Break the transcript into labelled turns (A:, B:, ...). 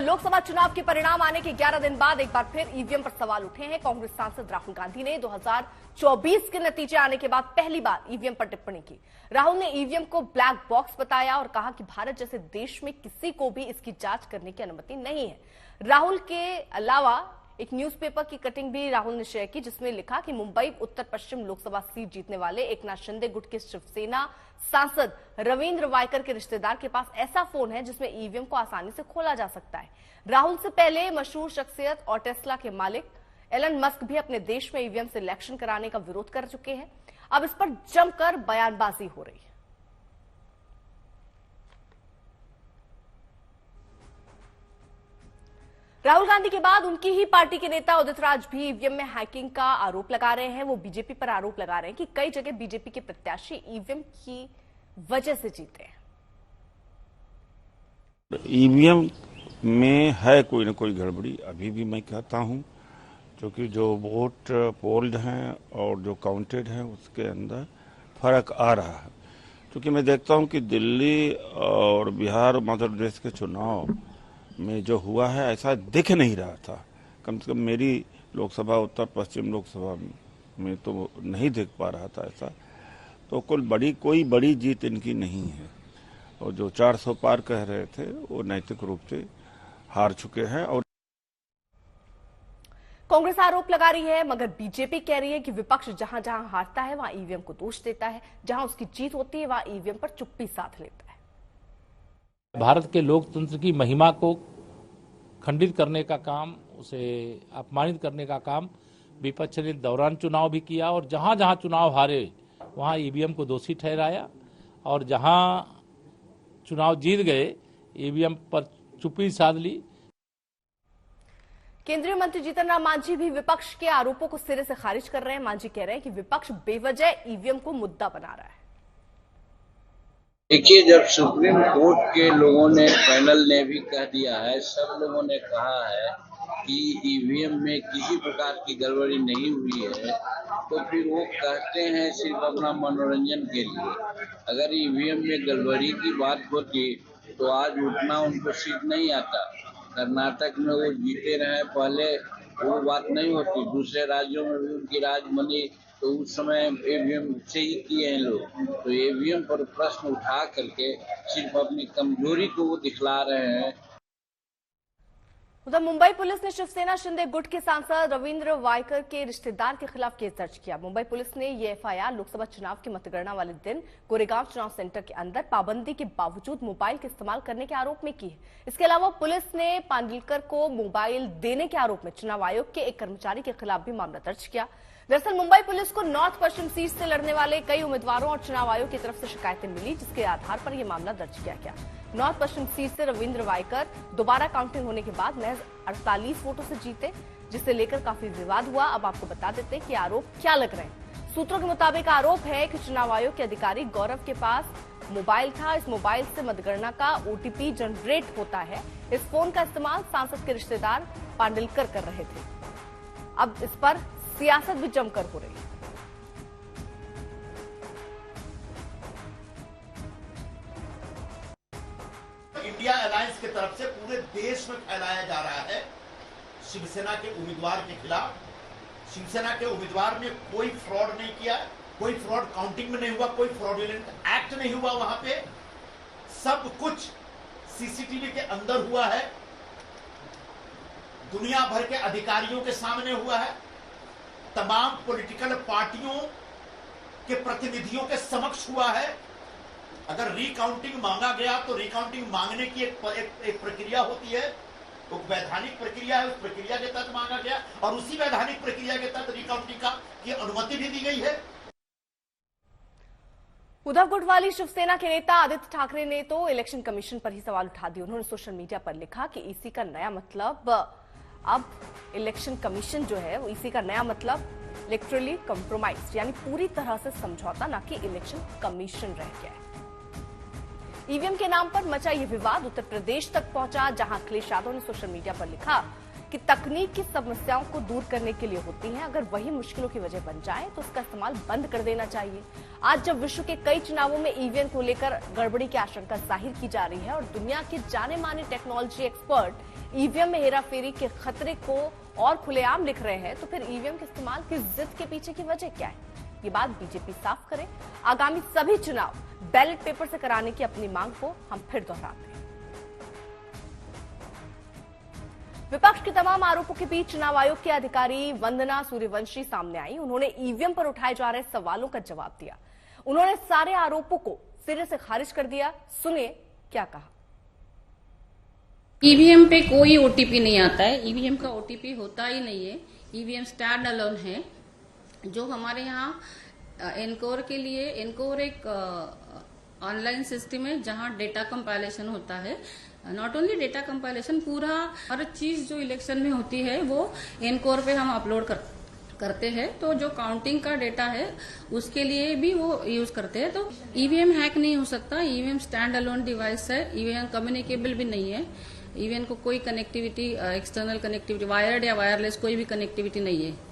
A: लोकसभा चुनाव के परिणाम आने के 11 दिन बाद एक बार फिर ईवीएम पर सवाल उठे हैं। कांग्रेस सांसद राहुल गांधी ने 2024 के नतीजे आने के बाद पहली बार ईवीएम पर टिप्पणी की। राहुल ने ईवीएम को ब्लैक बॉक्स बताया और कहा कि भारत जैसे देश में किसी को भी इसकी जांच करने की अनुमति नहीं है। राहुल के अलावा एक न्यूज़पेपर की कटिंग भी राहुल ने शेयर की, जिसमें लिखा कि मुंबई उत्तर पश्चिम लोकसभा सीट जीतने वाले एकनाथ शिंदे गुट के शिवसेना सांसद रविंद्र वायकर के रिश्तेदार के पास ऐसा फोन है जिसमें ईवीएम को आसानी से खोला जा सकता है। राहुल से पहले मशहूर शख्सियत और टेस्ला के मालिक एलन मस्क भी अपने देश में ईवीएम से इलेक्शन कराने का विरोध कर चुके हैं। अब इस पर जमकर बयानबाजी हो रही है। राहुल गांधी के बाद उनकी ही पार्टी के नेता उदित राज भी ईवीएम में हैकिंग का आरोप लगा रहे हैं। वो बीजेपी पर आरोप लगा रहे हैं कि कई जगह बीजेपी के प्रत्याशी ईवीएम की वजह से जीते हैं।
B: ईवीएम में है कोई ना कोई गड़बड़ी, अभी भी मैं कहता हूं, क्योंकि जो वोट पोल्ड हैं और जो काउंटेड हैं उसके अंदर फर्क आ रहा है। क्योंकि मैं देखता हूं कि दिल्ली और बिहार और मध्य प्रदेश के चुनाव में जो हुआ है ऐसा दिख नहीं रहा था। कम से कम मेरी लोकसभा उत्तर पश्चिम लोकसभा में तो नहीं दिख पा रहा था ऐसा। तो कोई बड़ी जीत इनकी नहीं है और जो 400 पार कह रहे थे वो नैतिक रूप से हार चुके हैं। और
A: कांग्रेस आरोप लगा रही है, मगर बीजेपी कह रही है कि विपक्ष जहां जहां हारता है वहां ईवीएम को दोष देता है, जहां उसकी जीत होती है वहां ईवीएम पर चुप्पी साध लेता है।
C: भारत के लोकतंत्र की महिमा को खंडित करने का काम, उसे अपमानित करने का काम विपक्ष ने दौरान चुनाव भी किया और जहां जहां चुनाव हारे वहां ईवीएम को दोषी ठहराया और जहां चुनाव जीत गए ईवीएम पर चुप्पी साध ली।
A: केंद्रीय मंत्री जीतन राम मांझी भी विपक्ष के आरोपों को सिरे से खारिज कर रहे हैं। मांझी कह रहे हैं कि विपक्ष बेवजह ईवीएम को मुद्दा बना रहा है।
D: देखिए, जब सुप्रीम कोर्ट के लोगों ने, पैनल ने भी कह दिया है, सब लोगों ने कहा है कि ईवीएम में किसी प्रकार की गड़बड़ी नहीं हुई है, तो फिर वो कहते हैं सिर्फ अपना मनोरंजन के लिए। अगर ईवीएम में गड़बड़ी की बात होती तो आज उतना उनको सीट नहीं आता। कर्नाटक में वो जीते रहे पहले, वो बात नहीं होती। दूसरे राज्यों में भी उनकी राज बनी तो उस समय ईवीएम से ही किए हैं लोग। तो ईवीएम पर प्रश्न उठा करके सिर्फ अपनी कमजोरी को वो दिखला रहे हैं।
A: उधर मुंबई पुलिस ने शिवसेना शिंदे गुट के सांसद रविंद्र वायकर के रिश्तेदार के खिलाफ केस दर्ज किया। मुंबई पुलिस ने ये एफआईआर लोकसभा चुनाव की मतगणना वाले दिन गोरेगांव चुनाव सेंटर के अंदर पाबंदी के बावजूद मोबाइल के इस्तेमाल करने के आरोप में की है। इसके अलावा पुलिस ने पांडिलकर को मोबाइल देने के आरोप में चुनाव आयोग के एक कर्मचारी के खिलाफ भी मामला दर्ज किया। दरअसल मुंबई पुलिस को नॉर्थ पश्चिम सीट से लड़ने वाले कई उम्मीदवारों और चुनाव आयोग की तरफ से शिकायतें मिली, जिसके आधार पर यह मामला दर्ज किया गया। नॉर्थ पश्चिम सीट से रविंद्र वायकर दोबारा काउंटिंग होने के बाद महज 48 वोटों से जीते, जिसे लेकर काफी विवाद हुआ। अब आपको बता देते हैं कि आरोप क्या लग रहे हैं। सूत्रों के मुताबिक आरोप है कि चुनाव आयोग के अधिकारी गौरव के पास मोबाइल था। इस मोबाइल से मतगणना का ओटीपी जनरेट होता है। इस फोन का इस्तेमाल सांसद के रिश्तेदार पांडिलकर कर रहे थे। अब इस पर सियासत भी जमकर हो रही है।
E: इंडिया अलायंस की तरफ से पूरे देश में फैलाया जा रहा है शिवसेना के उम्मीदवार के खिलाफ। शिवसेना के उम्मीदवार ने कोई फ्रॉड नहीं किया, कोई फ्रॉड काउंटिंग में नहीं हुआ, कोई फ्रॉडुलेंट एक्ट नहीं हुआ। वहां पे सब कुछ सीसीटीवी के अंदर हुआ है, दुनिया भर के अधिकारियों के सामने हुआ है, तमाम पॉलिटिकल पार्टियों के प्रतिनिधियों के समक्ष हुआ है। अगर रिकाउंटिंग मांगा गया तो रिकाउंटिंग मांगने की एक प्रक्रिया होती है, वो वैधानिक प्रक्रिया है, उस प्रक्रिया के तहत मांगा गया और उसी वैधानिक प्रक्रिया के तहत रिकाउंटिंग की अनुमति भी दी गई है।
A: उद्धव गुट वाली शिवसेना के नेता आदित्य ठाकरे ने तो इलेक्शन कमीशन पर ही सवाल उठा दिए। उन्होंने सोशल मीडिया पर लिखा कि ईसी का नया मतलब, अब इलेक्शन कमीशन जो है वो ईसी का नया मतलब इलेक्ट्रली कंप्रोमाइज, यानी पूरी तरह से समझौता, ना कि इलेक्शन कमीशन रह गया है। ईवीएम के नाम पर मचा ये विवाद उत्तर प्रदेश तक पहुंचा, जहां अखिलेश यादव ने सोशल मीडिया पर लिखा कि तकनीक की समस्याओं को दूर करने के लिए होती हैं, अगर वही मुश्किलों की वजह बन जाए तो उसका इस्तेमाल बंद कर देना चाहिए। आज जब विश्व के कई चुनावों में ईवीएम को लेकर गड़बड़ी की आशंका जाहिर की जा रही है और दुनिया के जाने माने टेक्नोलॉजी एक्सपर्ट ईवीएम में हेराफेरी के खतरे को और खुलेआम लिख रहे हैं, तो फिर ईवीएम के इस्तेमाल की जिद के पीछे की वजह क्या है? ये बात बीजेपी साफ करे। आगामी सभी चुनाव बैलेट पेपर से कराने की अपनी मांग को हम फिर दोहराते हैं। विपक्ष के तमाम आरोपों के बीच चुनाव आयोग के अधिकारी वंदना सूर्यवंशी सामने आई। उन्होंने ईवीएम पर उठाए जा रहे सवालों का जवाब दिया। उन्होंने सारे आरोपों को सिरे से खारिज कर दिया। सुनिए क्या कहा।
F: ईवीएम पे कोई ओटीपी नहीं आता है। ईवीएम का ओटीपी होता ही नहीं है। ईवीएम स्टैंड अलोन है। जो हमारे यहाँ एनकोर के लिए, एनकोर एक ऑनलाइन सिस्टम है जहां डेटा कंपाइलेशन होता है। नॉट ओनली डेटा कंपाइलेशन, पूरा हर चीज जो इलेक्शन में होती है वो एनकोर पे हम अपलोड करते हैं। तो जो काउंटिंग का डेटा है उसके लिए भी वो यूज करते हैं। तो ईवीएम हैक नहीं हो सकता। ईवीएम स्टैंड अलोन डिवाइस है। ईवीएम कम्युनिकेबल भी नहीं है। ईवीएम को कोई कनेक्टिविटी, एक्सटर्नल कनेक्टिविटी, वायर्ड या वायरलेस कोई भी कनेक्टिविटी नहीं है।